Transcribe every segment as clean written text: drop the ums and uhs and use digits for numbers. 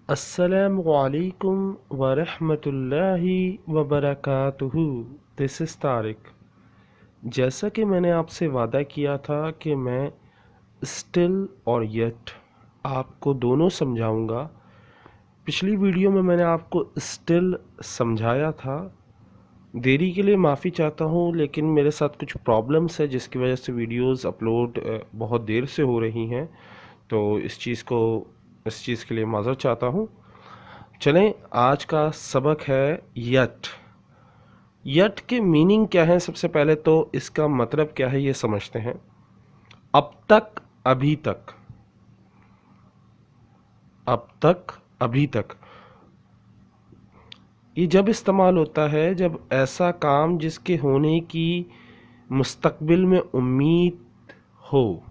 अस्सलामुअलैकुम वरहमतुल्लाहि वबरकातुहू। This is Tariq. जैसा कि मैंने आपसे वादा किया था कि मैं स्टिल और येट आपको दोनों समझाऊंगा। पिछली वीडियो में मैंने आपको स्टिल समझाया था। देरी के लिए माफ़ी चाहता हूँ, लेकिन मेरे साथ कुछ प्रॉब्लम्स है जिसकी वजह से वीडियोस अपलोड बहुत देर से हो रही हैं। तो इस चीज़ के लिए माज़रत चाहता हूँ। चलें, आज का सबक है यट। यट के मीनिंग क्या है? सबसे पहले तो इसका मतलब क्या है ये समझते हैं। अब तक, अभी तक। अब तक, अभी तक ये जब इस्तेमाल होता है जब ऐसा काम जिसके होने की मुस्तकबिल में उम्मीद हो।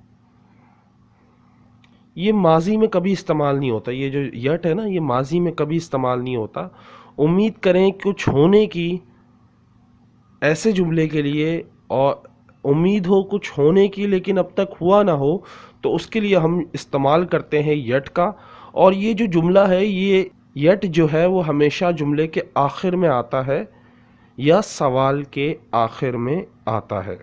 ये माजी में कभी इस्तेमाल नहीं होता। ये जो यट है ना, ये माजी में कभी इस्तेमाल नहीं होता। उम्मीद करें कुछ होने की, ऐसे जुमले के लिए, और उम्मीद हो कुछ होने की लेकिन अब तक हुआ ना हो, तो उसके लिए हम इस्तेमाल करते हैं यट का। और ये जो जुमला है, ये यट जो है वो हमेशा जुमले के आखिर में आता है या सवाल के आखिर में आता है।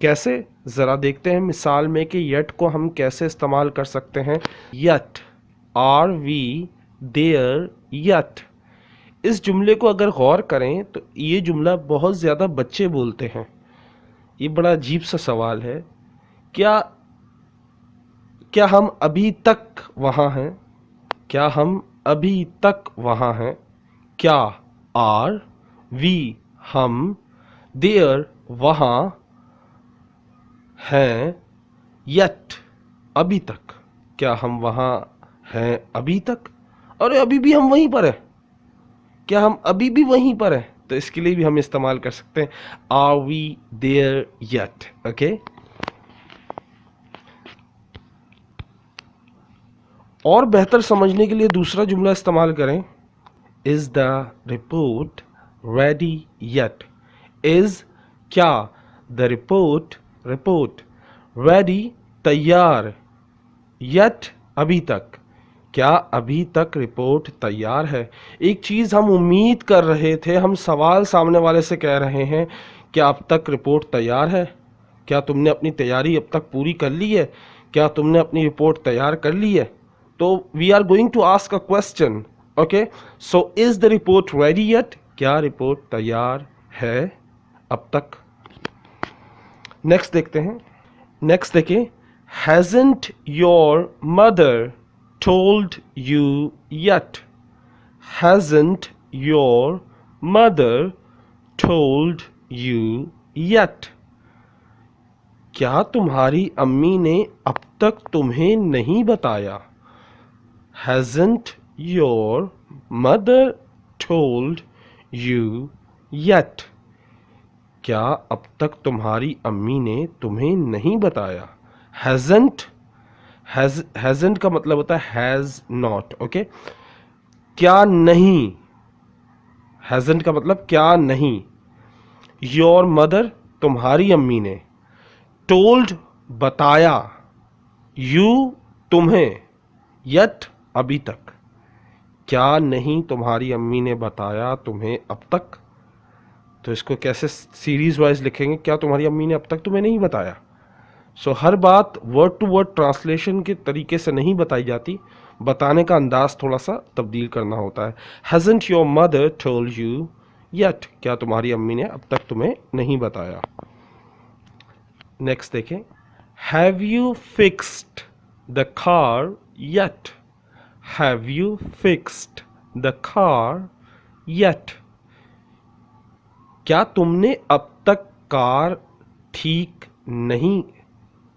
कैसे? ज़रा देखते हैं मिसाल में कि यट को हम कैसे इस्तेमाल कर सकते हैं। Yet, are we there yet. इस जुमले को अगर गौर करें तो ये जुमला बहुत ज़्यादा बच्चे बोलते हैं। ये बड़ा अजीब सा सवाल है। क्या क्या हम अभी तक वहाँ हैं? क्या हम अभी तक वहाँ हैं? क्या, आर वी हम, देयर वहाँ, हैं, यट अभी तक। क्या हम वहाँ हैं अभी तक? अरे अभी भी हम वहीं पर हैं। क्या हम अभी भी वहीं पर हैं? तो इसके लिए भी हम इस्तेमाल कर सकते हैं are we there yet. Okay, और बेहतर समझने के लिए दूसरा जुमला इस्तेमाल करें। Is the report ready yet? Is, क्या, द रिपोर्ट, रिपोर्ट, रेडी तैयार, येट अभी तक, क्या अभी तक रिपोर्ट तैयार है? एक चीज़ हम उम्मीद कर रहे थे, हम सवाल सामने वाले से कह रहे हैं, क्या अब तक रिपोर्ट तैयार है? क्या तुमने अपनी तैयारी अब तक पूरी कर ली है? क्या तुमने अपनी रिपोर्ट तैयार कर ली है? तो we are going to ask a question. Okay, so is the report ready yet? क्या रिपोर्ट तैयार है अब तक? नेक्स्ट देखते हैं। नेक्स्ट देखिए, hasn't your mother told you yet? Hasn't your mother told you yet? क्या तुम्हारी अम्मी ने अब तक तुम्हें नहीं बताया? Hasn't your mother told you yet? क्या अब तक तुम्हारी अम्मी ने तुम्हें नहीं बताया? Hasn't, hasn't का मतलब होता है हैज नॉट। ओके, क्या नहीं, हैजंट का मतलब क्या नहीं। योर मदर तुम्हारी अम्मी ने, टोल्ड बताया, यू तुम्हें, यट अभी तक। क्या नहीं तुम्हारी अम्मी ने बताया तुम्हें अब तक? तो इसको कैसे सीरीज वाइज लिखेंगे? क्या तुम्हारी अम्मी ने अब तक तुम्हें नहीं बताया। सो हर बात वर्ड टू वर्ड ट्रांसलेशन के तरीके से नहीं बताई जाती, बताने का अंदाज थोड़ा सा तब्दील करना होता है। Hasn't your mother told you yet? क्या तुम्हारी अम्मी ने अब तक तुम्हें नहीं बताया। नेक्स्ट देखें, have you fixed the car yet? Have you fixed the car yet? क्या तुमने अब तक कार ठीक नहीं,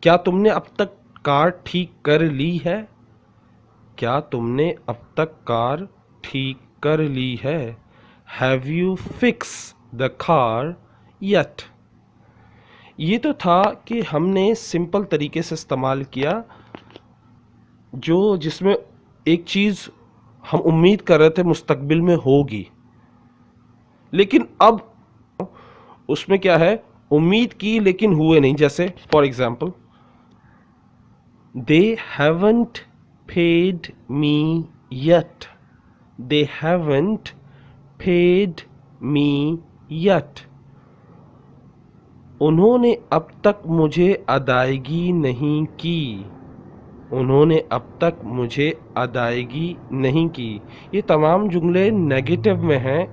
क्या तुमने अब तक कार ठीक कर ली है? क्या तुमने अब तक कार ठीक कर ली है? Have you fix the car yet? ये तो था कि हमने सिंपल तरीके से इस्तेमाल किया, जो जिसमें एक चीज़ हम उम्मीद कर रहे थे मुस्तकबिल में होगी, लेकिन अब उसमें क्या है, उम्मीद की लेकिन हुए नहीं। जैसे for example, they haven't paid me yet. They haven't paid me yet. उन्होंने अब तक मुझे अदायगी नहीं की. उन्होंने अब तक मुझे अदायगी नहीं की. ये तमाम जुमले नेगेटिव में हैं.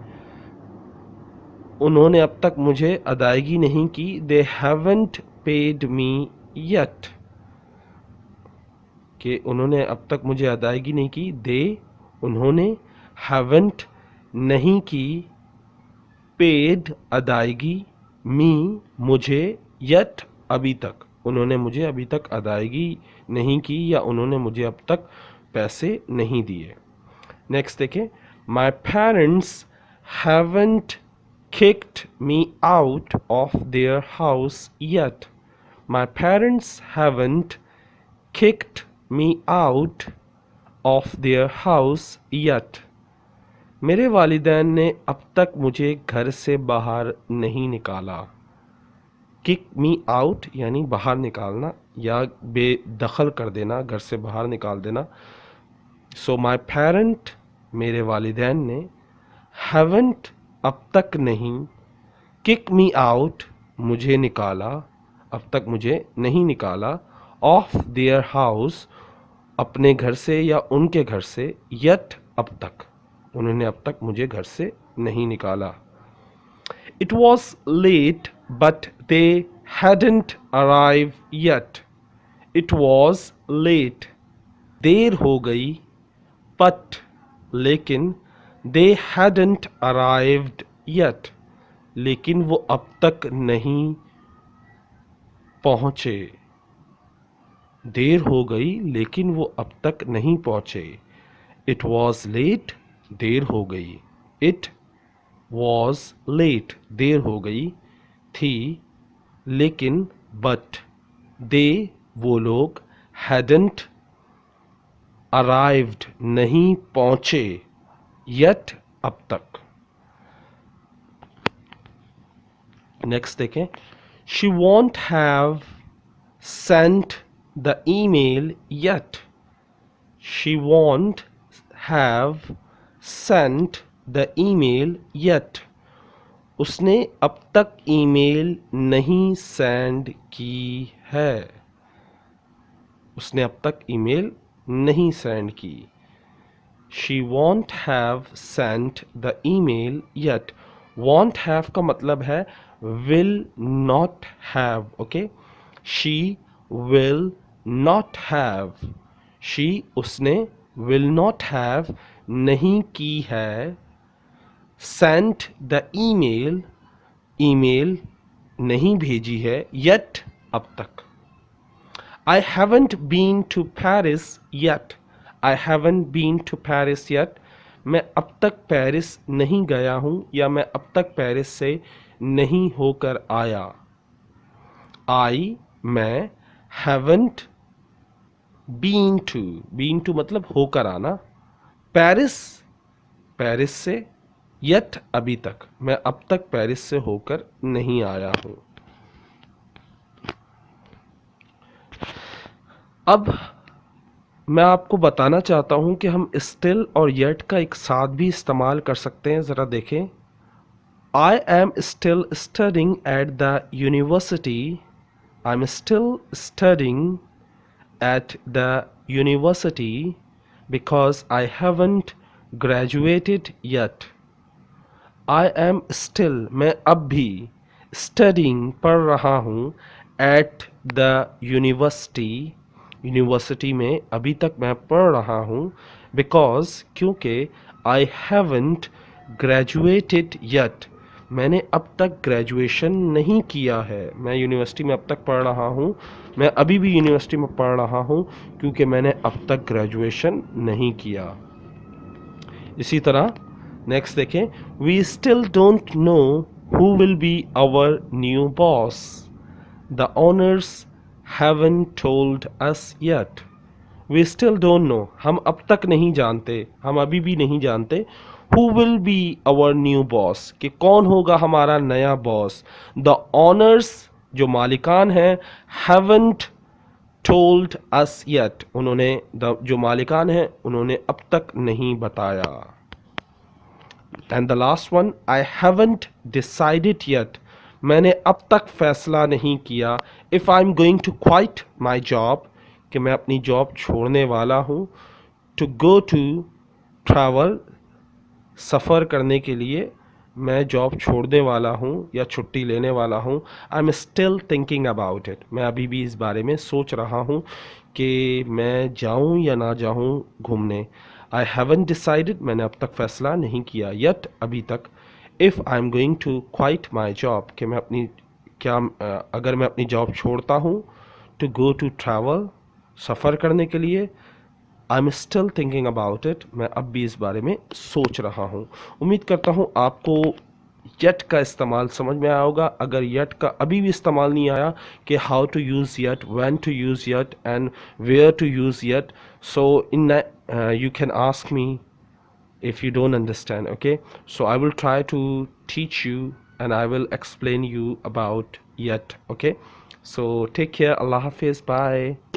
उन्होंने अब तक मुझे अदायगी नहीं की. They haven't paid me yet. कि उन्होंने अब तक मुझे अदायगी नहीं की. They उन्होंने haven't नहीं की paid अदायगी me मुझे yet अभी तक. उन्होंने मुझे अभी तक अदायगी नहीं की या उन्होंने मुझे अब तक पैसे नहीं दिए. नेक्स्ट देखें. My parents haven't kicked me out of their house yet. My parents haven't kicked me out of their house yet. मेरे वालिदैन ने अब तक मुझे घर से बाहर नहीं निकाला. किक मी आउट यानी बाहर निकालना या बेदखल कर देना, घर से बाहर निकाल देना. सो माई पेरेंट मेरे वालिदैन ने, हैवेंट अब तक नहीं, किक मी आउट मुझे निकाला, अब तक मुझे नहीं निकाला, ऑफ देयर हाउस अपने घर से या उनके घर से, यट अब तक उन्होंने अब तक मुझे घर से नहीं निकाला. It was late but they hadn't arrived yet. It was late. देर हो गई but लेकिन they hadn't arrived yet. लेकिन वो अब तक नहीं पहुंचे. देर हो गई लेकिन वो अब तक नहीं पहुंचे. It was late. देर हो गई. It was late. देर हो गई थी. लेकिन but they वो लोग hadn't arrived नहीं पहुंचे yet अब तक. नेक्स्ट देखें. She won't have sent the email yet. She won't have sent the email yet. उसने अब तक ईमेल नहीं सेंड की है. उसने अब तक ईमेल नहीं सेंड की. She won't have sent the email yet. won't have का मतलब है will not have. okay? She will not have. she उसने will not have नहीं की है. sent the email email नहीं भेजी है. yet अब तक. I haven't been to Paris yet. I haven't been to Paris yet. मैं अब तक पेरिस नहीं गया हूँ या मैं अब तक पेरिस से नहीं होकर आया. I मैं haven't been to मतलब होकर आना. पेरिस पेरिस से, yet अभी तक मैं अब तक पेरिस से होकर नहीं आया हूँ. अब मैं आपको बताना चाहता हूं कि हम स्टिल और येट का एक साथ भी इस्तेमाल कर सकते हैं. ज़रा देखें. आई am still studying at the university. I am still studying at the university because I haven't graduated yet. I am still मैं अब भी, स्टडिंग पढ़ रहा हूँ, एट द यूनिवर्सिटी यूनिवर्सिटी में अभी तक मैं पढ़ रहा हूँ. बिकॉज क्योंकि आई हैवंट ग्रेजुएटेड येट मैंने अब तक ग्रेजुएशन नहीं किया है. मैं यूनिवर्सिटी में अब तक पढ़ रहा हूँ, मैं अभी भी यूनिवर्सिटी में पढ़ रहा हूँ क्योंकि मैंने अब तक ग्रेजुएशन नहीं किया. इसी तरह नेक्स्ट देखें. We still don't know who will be our new boss. The owners haven't told us yet. We still don't know. हम अब तक नहीं जानते, हम अभी भी नहीं जानते. Who will be our new boss? कि कौन होगा हमारा नया बॉस. The owners जो मालिकान हैं, haven't told us yet, उन्होंने जो मालिकान हैं उन्होंने अब तक नहीं बताया। And the last one, I haven't decided yet, मैंने अब तक फैसला नहीं किया। If I am going to quit my job, कि मैं अपनी जॉब छोड़ने वाला हूँ। टू गो टू ट्रैवल, सफ़र करने के लिए मैं जॉब छोड़ने वाला हूँ या छुट्टी लेने वाला हूँ। आई am still thinking about it, मैं अभी भी इस बारे में सोच रहा हूँ कि मैं जाऊँ या ना जाऊँ घूमने। आई हैवंट डिसाइडेड, मैंने अब तक फैसला नहीं किया। येट, अभी तक। If I am going to quit my job, कि मैं अपनी अगर मैं अपनी जॉब छोड़ता हूँ। टू गो टू ट्रैवल, सफ़र करने के लिए। I am still thinking about it, मैं अब भी इस बारे में सोच रहा हूँ। उम्मीद करता हूँ आपको येट का इस्तेमाल समझ में आया होगा। अगर येट का अभी भी इस्तेमाल नहीं आया कि how to use yet, when to use yet and where to use yet, so in you can ask me if you don't understand, okay? So I will try to teach you and I will explain you about yet, okay? So take care. Allah Hafiz. Bye.